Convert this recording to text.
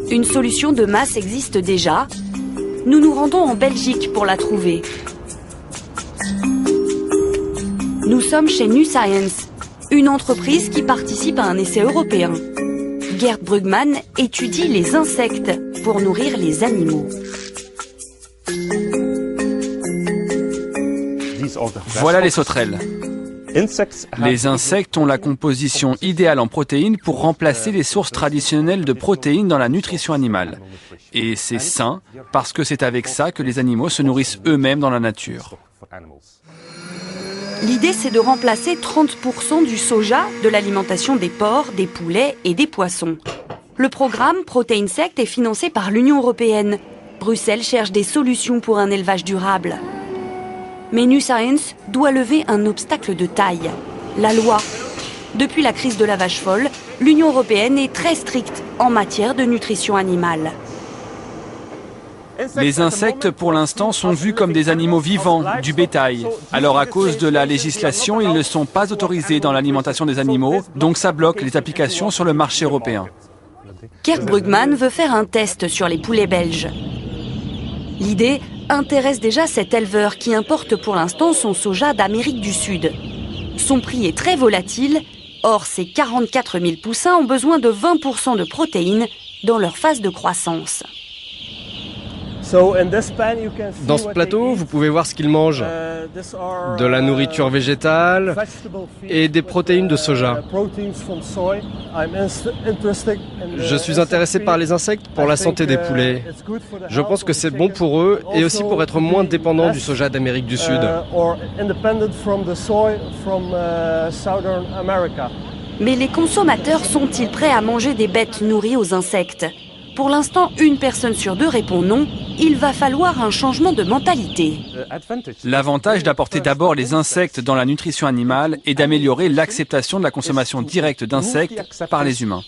Une solution de masse existe déjà. Nous nous rendons en Belgique pour la trouver. Nous sommes chez NuScience, une entreprise qui participe à un essai européen. Gerd Brugman étudie les insectes pour nourrir les animaux. Voilà les sauterelles. Les insectes ont la composition idéale en protéines pour remplacer les sources traditionnelles de protéines dans la nutrition animale. Et c'est sain parce que c'est avec ça que les animaux se nourrissent eux-mêmes dans la nature. L'idée, c'est de remplacer 30% du soja de l'alimentation des porcs, des poulets et des poissons. Le programme ProteinSect est financé par l'Union européenne. Bruxelles cherche des solutions pour un élevage durable. Mais NuScience doit lever un obstacle de taille, la loi. Depuis la crise de la vache folle, l'Union européenne est très stricte en matière de nutrition animale. Les insectes, pour l'instant, sont vus comme des animaux vivants, du bétail. Alors, à cause de la législation, ils ne sont pas autorisés dans l'alimentation des animaux, donc ça bloque les applications sur le marché européen. Gerd Brugman veut faire un test sur les poulets belges. L'idée intéresse déjà cet éleveur qui importe pour l'instant son soja d'Amérique du Sud. Son prix est très volatile, or ces 44 000 poussins ont besoin de 20% de protéines dans leur phase de croissance. Dans ce plateau, vous pouvez voir ce qu'ils mangent. De la nourriture végétale et des protéines de soja. Je suis intéressé par les insectes pour la santé des poulets. Je pense que c'est bon pour eux et aussi pour être moins dépendants du soja d'Amérique du Sud. Mais les consommateurs sont-ils prêts à manger des bêtes nourries aux insectes ? Pour l'instant, une personne sur deux répond non. Il va falloir un changement de mentalité. L'avantage d'apporter d'abord les insectes dans la nutrition animale est d'améliorer l'acceptation de la consommation directe d'insectes par les humains.